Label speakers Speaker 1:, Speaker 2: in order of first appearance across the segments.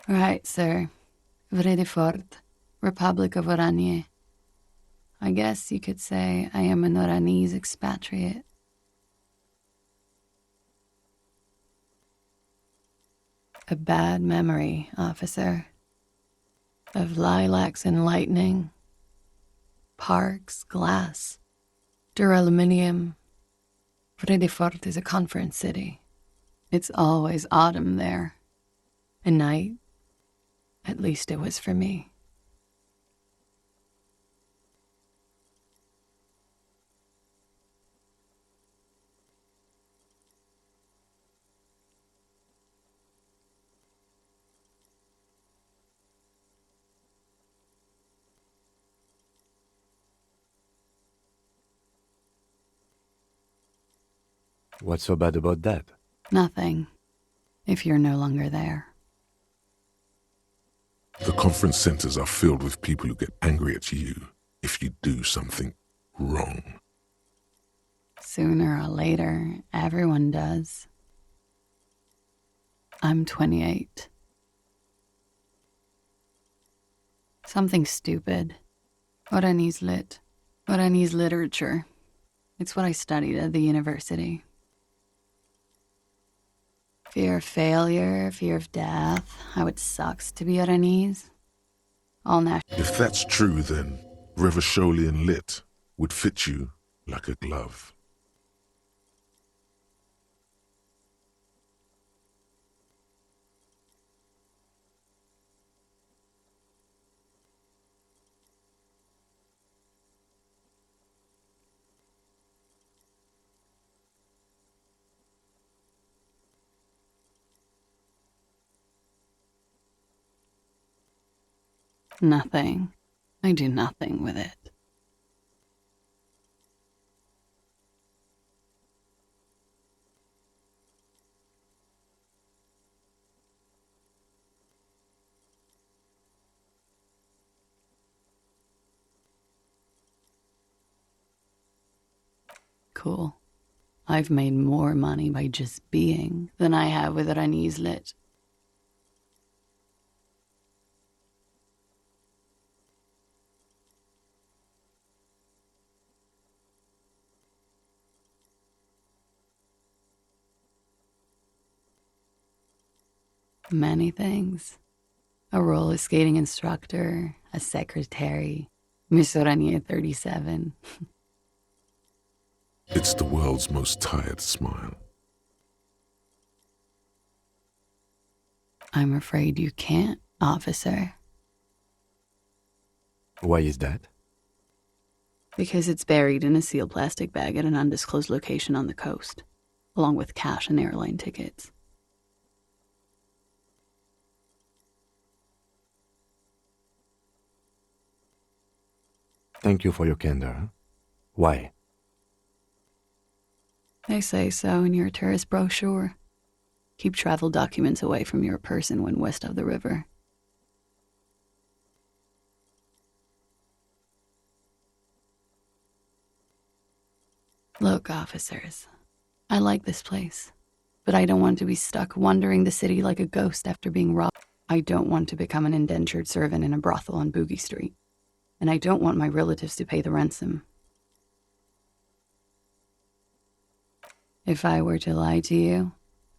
Speaker 1: Right, sir. Vredefort, Republic of Oranje. I guess you could say I am an Oranese expatriate. A bad memory, officer. Of lilacs and lightning, parks, glass, duraluminum. Vredefort is a conference city. It's always autumn there. A night. At least it was for me.
Speaker 2: What's so bad about that?
Speaker 1: Nothing, if you're no longer there.
Speaker 3: The conference centers are filled with people who get angry at you if you do something wrong.
Speaker 1: Sooner or later, everyone does. I'm 28. Something stupid. Oranese lit. Oranese literature. It's what I studied at the university. Fear of failure, fear of death, how it sucks to be Oranese. All national.
Speaker 3: If that's true, then Revacholian lit would fit you like a glove.
Speaker 1: Nothing. I do nothing with it. Cool. I've made more money by just being than I have with Oranese lit. Many things. A roller skating instructor, a secretary, Miss Oranje 37.
Speaker 3: It's the world's most tired smile.
Speaker 1: I'm afraid you can't, officer.
Speaker 2: Why is that?
Speaker 1: Because it's buried in a sealed plastic bag at an undisclosed location on the coast, along with cash and airline tickets.
Speaker 2: Thank you for your candor. Why?
Speaker 1: They say so in your tourist brochure. Keep travel documents away from your person when west of the river. Look, officers, I like this place, but I don't want to be stuck wandering the city like a ghost after being robbed. I don't want to become an indentured servant in a brothel on Boogie Street, and I don't want my relatives to pay the ransom. If I were to lie to you,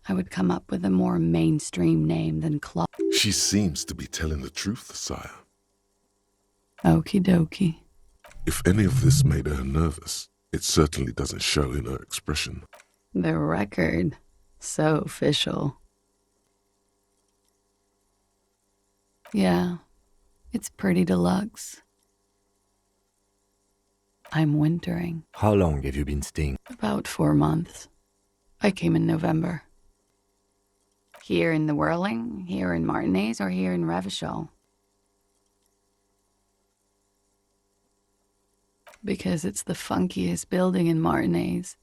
Speaker 1: I would come up with a more mainstream name than Claude.
Speaker 3: She seems to be telling the truth, sire.
Speaker 1: Okie dokie.
Speaker 3: If any of this made her nervous, it certainly doesn't show in her expression.
Speaker 1: The record. So official. Yeah, it's pretty deluxe. I'm wintering.
Speaker 2: How long have you been staying?
Speaker 1: About 4 months. I came in November. Here in the Whirling, here in Martinez, or here in Revachol? Because it's the funkiest building in Martinez,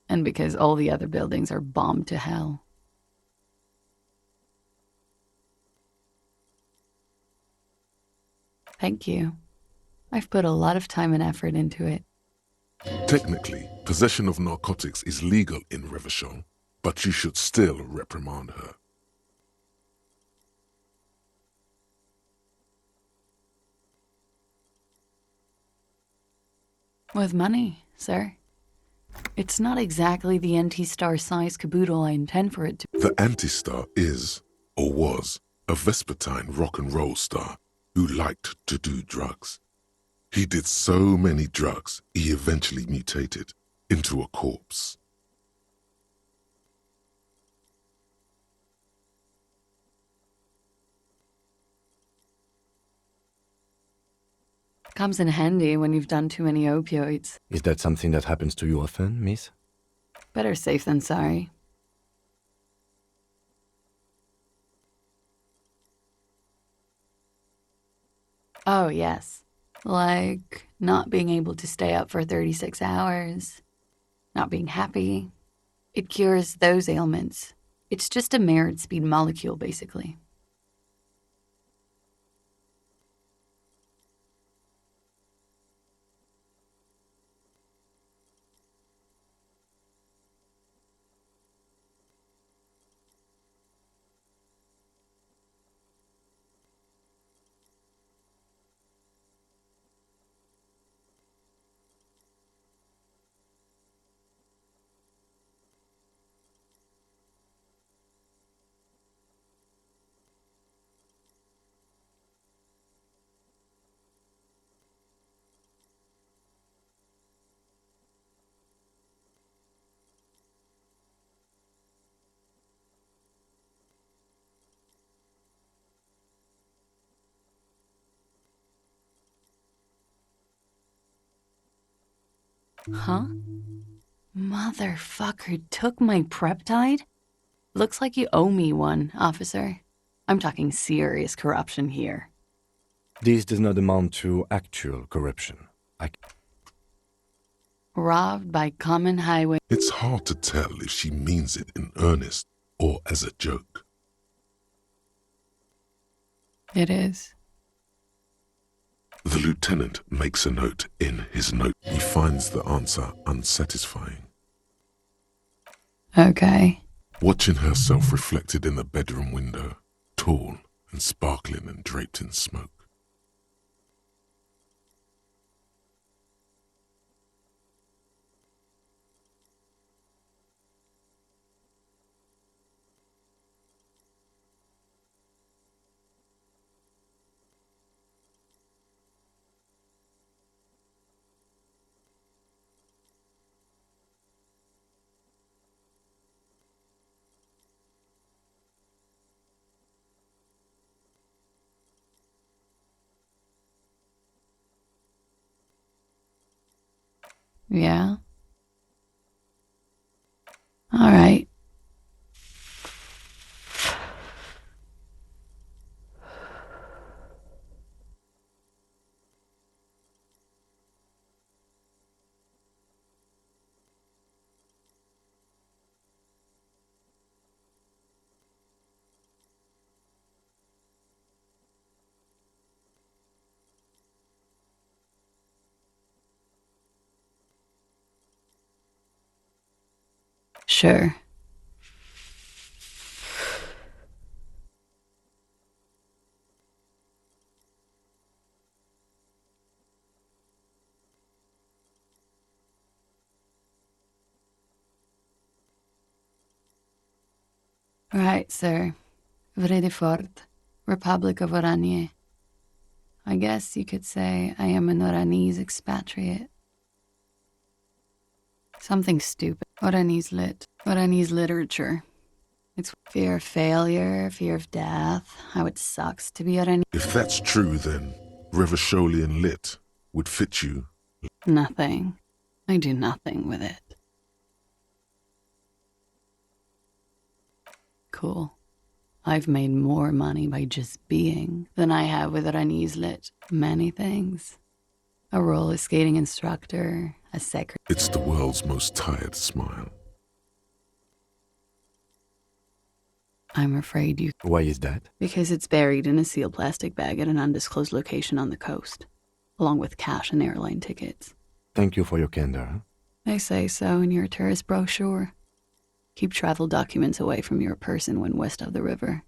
Speaker 1: and because all the other buildings are bombed to hell. Thank you. I've put a lot of time and effort into it.
Speaker 3: Technically, possession of narcotics is legal in Revachol, but you should still reprimand her.
Speaker 1: With money, sir. It's not exactly the anti-star size caboodle I intend for it to.
Speaker 3: The Anti-Star is, or was, a Vespertine rock and roll star who liked to do drugs. He did so many drugs, he eventually mutated into a corpse.
Speaker 1: Comes in handy when you've done too many opioids.
Speaker 2: Is that something that happens to you often, miss?
Speaker 1: Better safe than sorry. Oh, yes. Like not being able to stay up for 36 hours, not being happy. It cures those ailments. It's just a merit speed molecule, basically. Huh? Motherfucker took my Preptide? Looks like you owe me one, officer. I'm talking serious corruption here.
Speaker 2: This does not amount to actual corruption.
Speaker 1: Robbed by common highway.
Speaker 3: It's hard to tell if she means it in earnest or as a joke.
Speaker 1: It is.
Speaker 3: The lieutenant makes a note in his note. He finds the answer unsatisfying.
Speaker 1: Okay.
Speaker 3: Watching herself reflected in the bedroom window, tall and sparkling and draped in smoke.
Speaker 1: Yeah? All right. Sure. Right, sir. Vredefort, Republic of Oranje. I guess you could say I am an Oranese expatriate. Something stupid. Oranese lit. Oranese literature. It's fear of failure, fear of death, how it sucks to be Oranese.
Speaker 3: If that's true, then Revacholian lit would fit you.
Speaker 1: Nothing. I do nothing with it. Cool. I've made more money by just being than I have with Oranese lit. Many things. A roller skating instructor, a secretary.
Speaker 3: It's the world's most tired smile.
Speaker 1: I'm afraid you.
Speaker 2: Why is that?
Speaker 1: Because it's buried in a sealed plastic bag at an undisclosed location on the coast, along with cash and airline tickets.
Speaker 2: Thank you for your candor.
Speaker 1: They say so in your tourist brochure. Keep travel documents away from your person when west of the river.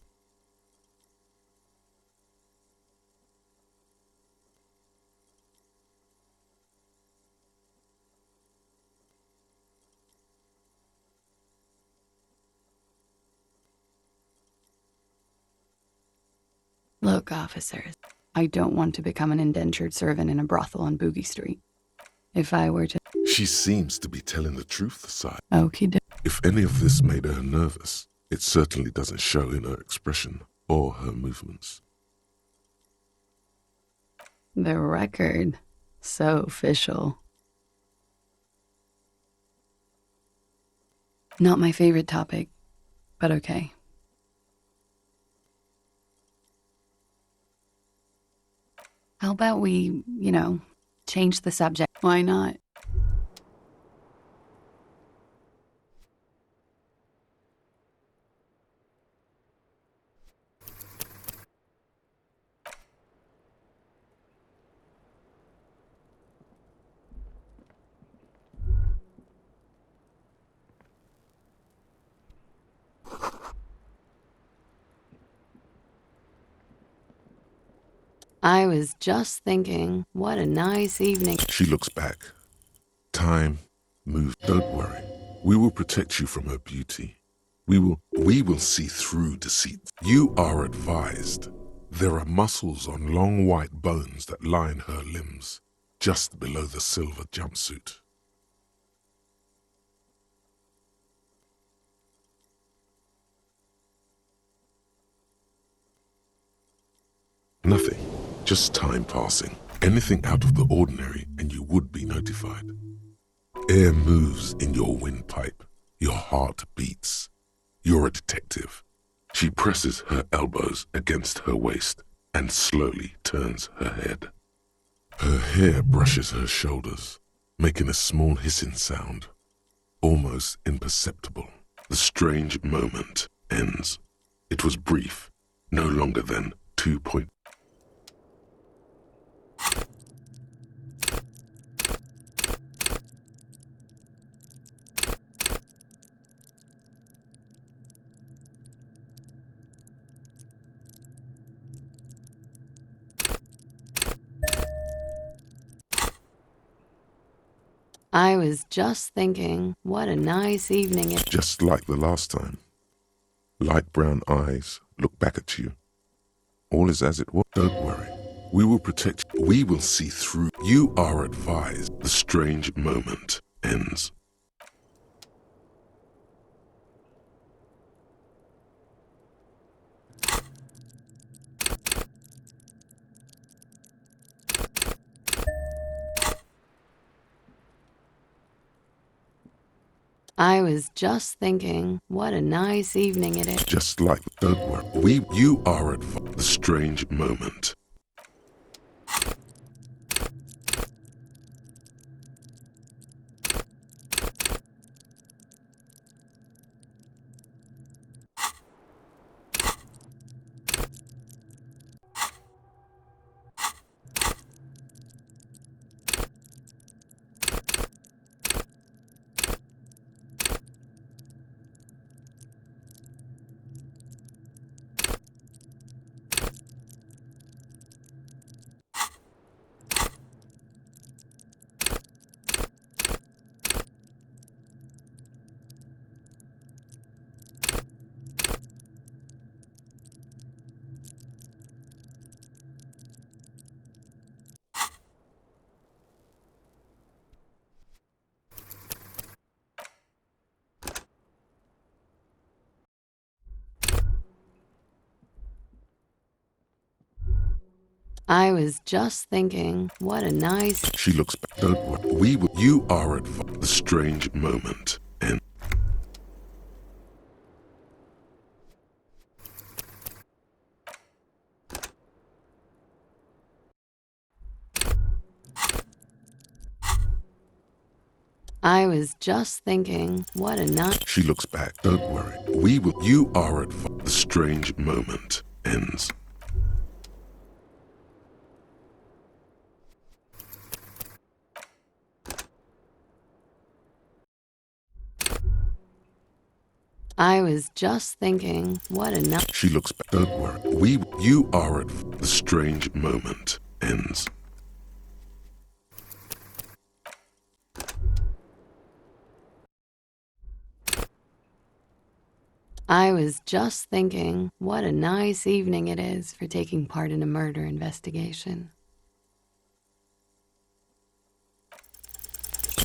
Speaker 1: Look, officers, I don't want to become an indentured servant in a brothel on Boogie Street. If I were to...
Speaker 3: She seems to be telling the truth, sire.
Speaker 1: Okie doke.
Speaker 3: If any of this made her nervous, it certainly doesn't show in her expression or her movements.
Speaker 1: The record. So official. Not my favorite topic, but okay. How about we, change the subject? Why not? I was just thinking, what a nice evening.
Speaker 3: She looks back. Time moves. Don't worry. We will protect you from her beauty. We will see through deceit. You are advised. There are muscles on long white bones that line her limbs, just below the silver jumpsuit. Nothing. Just time passing. Anything out of the ordinary and you would be notified. Air moves in your windpipe. Your heart beats. You're a detective. She presses her elbows against her waist and slowly turns her head. Her hair brushes her shoulders, making a small hissing sound, almost imperceptible. The strange moment ends. It was brief, no longer than 2 point.
Speaker 1: I was just thinking, what a nice evening it...
Speaker 3: Just like the last time. Light brown eyes look back at you. All is as it was. Don't worry. We will protect you. We will see through. You are advised. The strange moment ends.
Speaker 1: I was just thinking, what a nice evening it is.
Speaker 3: Just like, don't worry. You are advised. The strange moment.
Speaker 1: I was just thinking, what a nice...
Speaker 3: She looks back. Don't worry. You are advised. The strange moment ends.
Speaker 1: I was just thinking, what a nice...
Speaker 3: She looks back. Don't worry. You are advised. The strange moment ends.
Speaker 1: I was just thinking, what a nice...
Speaker 3: She looks back. Don't worry. You are advised. The strange moment ends.
Speaker 1: I was just thinking, what a nice evening it is for taking part in a murder investigation.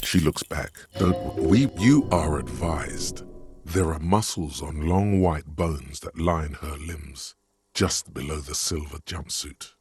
Speaker 3: She looks back. Don't we? You are advised. There are muscles on long white bones that line her limbs, just below the silver jumpsuit.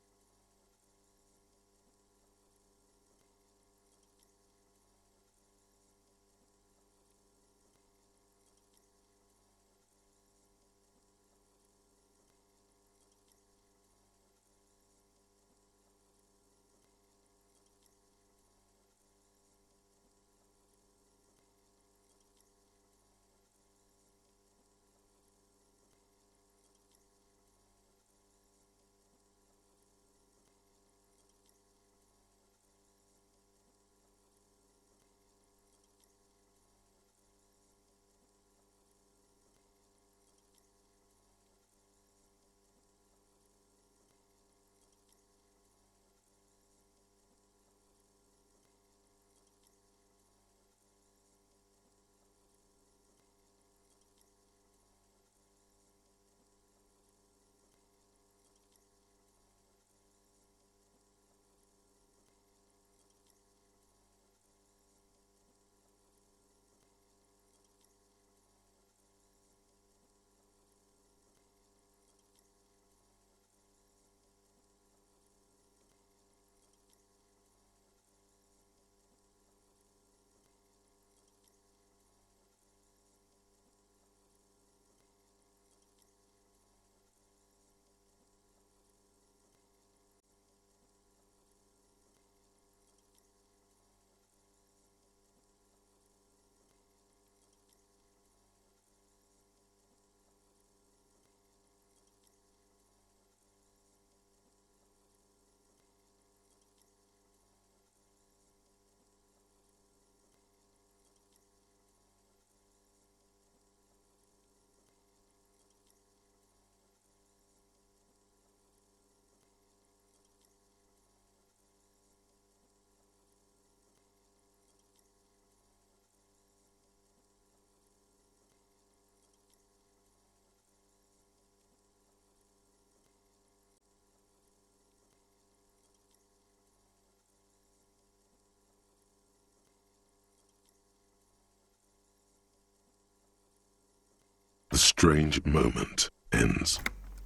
Speaker 3: The strange moment ends.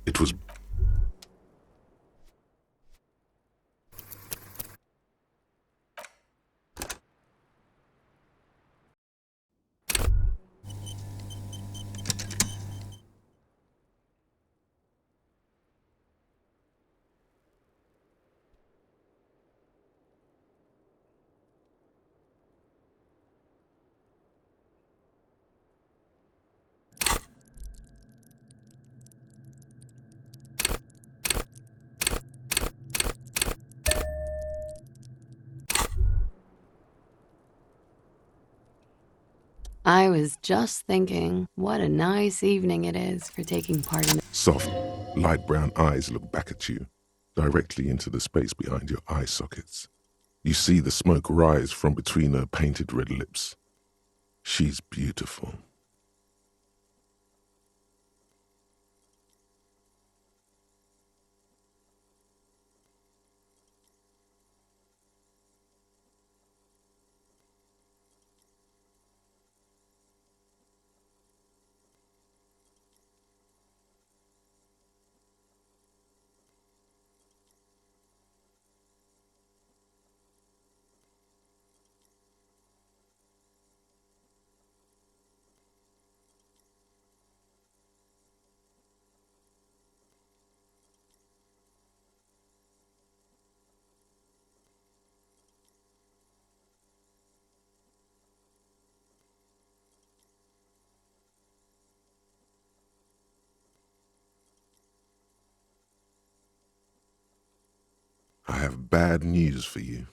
Speaker 3: It was
Speaker 1: I was just thinking, what a nice evening it is for taking part in.
Speaker 3: soft, light brown eyes look back at you, directly into the space behind your eye sockets. You see the smoke rise from between her painted red lips. She's beautiful. I have bad news for you.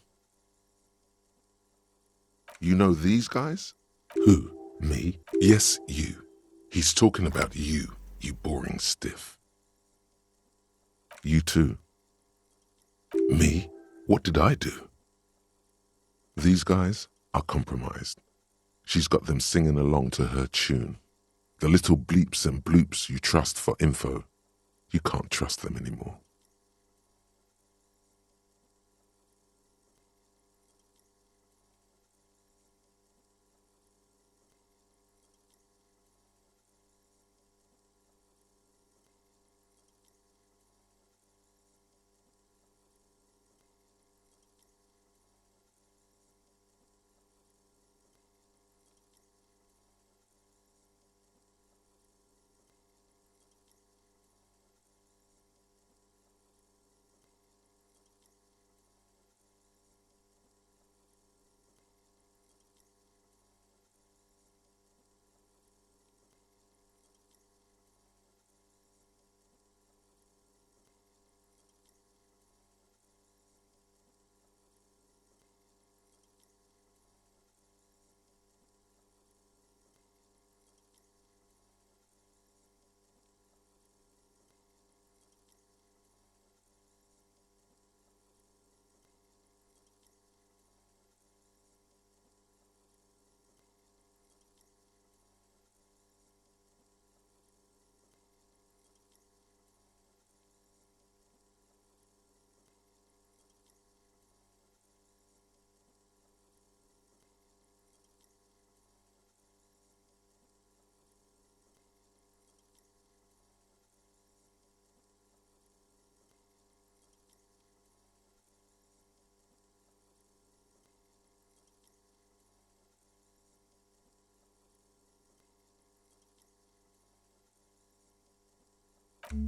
Speaker 3: You know these guys? Who? Me? Yes, you. He's talking about you, you boring stiff. You too. Me? What did I do? These guys are compromised. She's got them singing along to her tune. The little bleeps and bloops you trust for info, you can't trust them anymore.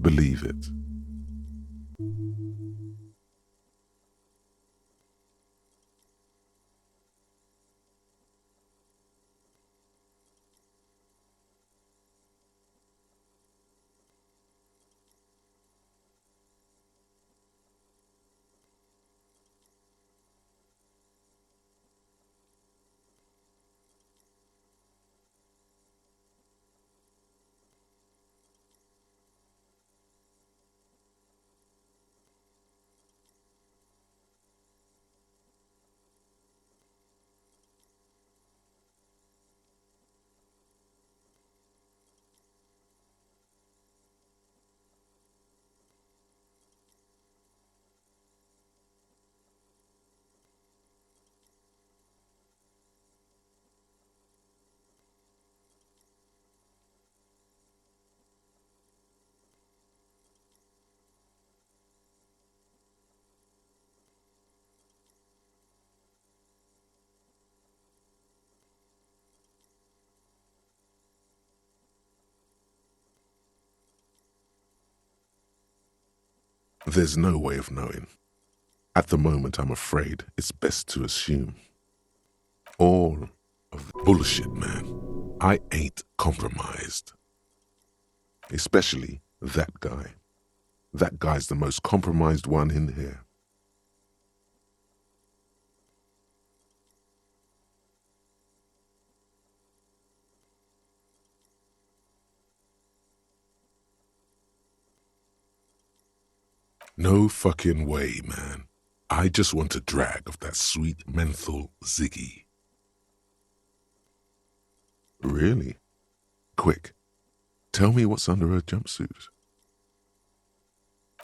Speaker 3: Believe it. There's no way of knowing. At the moment, I'm afraid it's best to assume. All of the bullshit, man. I ain't compromised. Especially that guy. That guy's the most compromised one in here. No fucking way, man. I just want a drag of that sweet menthol Ziggy. Really? Quick, tell me what's under her jumpsuit.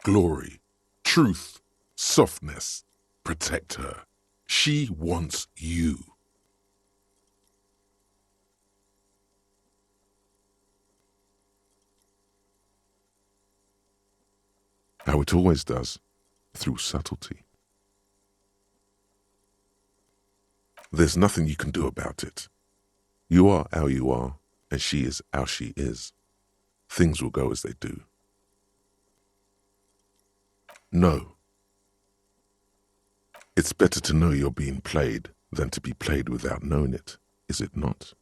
Speaker 3: Glory, truth, softness, protect her. She wants you. How it always does, through subtlety. There's nothing you can do about it. You are how you are, and she is how she is. Things will go as they do. No. It's better to know you're being played than to be played without knowing it, is it not?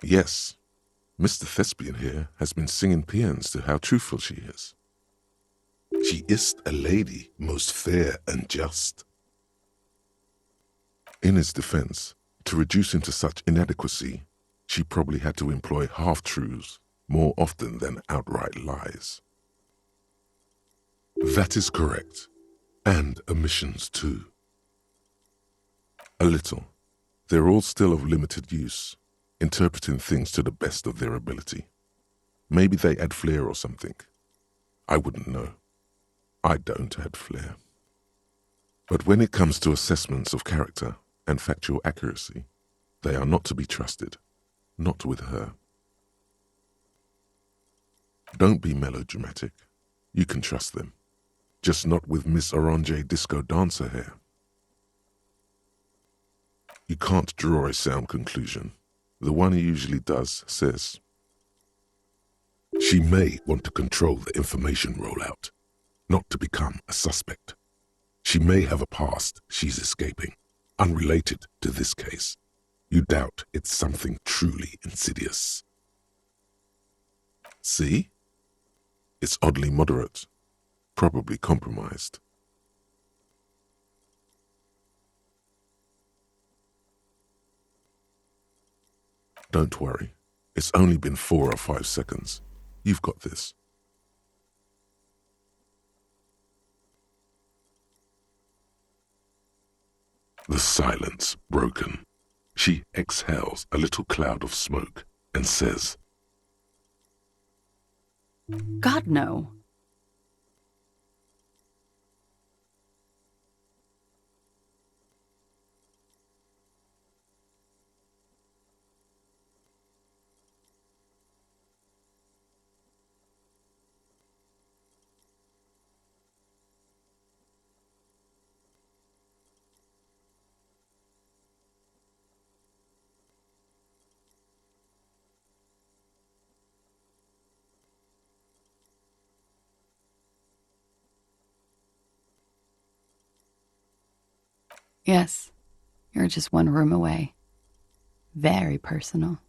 Speaker 3: Yes, Mr. Thespian here has been singing paeans to how truthful she is. She is a lady most fair and just. In his defense, to reduce him to such inadequacy, she probably had to employ half-truths more often than outright lies. That is correct, and omissions too. A little. They're all still of limited use, interpreting things to the best of their ability. Maybe they add flair or something. I wouldn't know. I don't add flair. But when it comes to assessments of character and factual accuracy, they are not to be trusted. Not with her. Don't be melodramatic. You can trust them. Just not with Miss Orange Disco Dancer here. You can't draw a sound conclusion. The one he usually does says, she may want to control the information rollout, not to become a suspect. She may have a past she's escaping, unrelated to this case. You doubt it's something truly insidious. See? It's oddly moderate, probably compromised. Don't worry. It's only been 4 or 5 seconds. You've got this. The silence broken. She exhales a little cloud of smoke and says,
Speaker 1: God, no. Yes, you're just one room away. Very personal.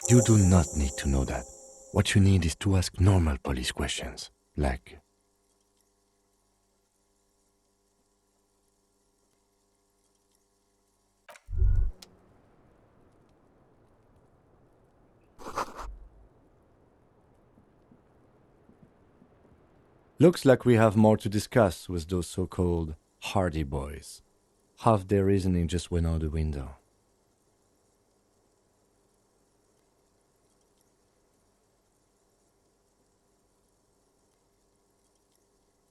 Speaker 2: You do not need to know that. What you need is to ask normal police questions, like, looks like we have more to discuss with those so-called Hardy Boys. Half their reasoning just went out the window.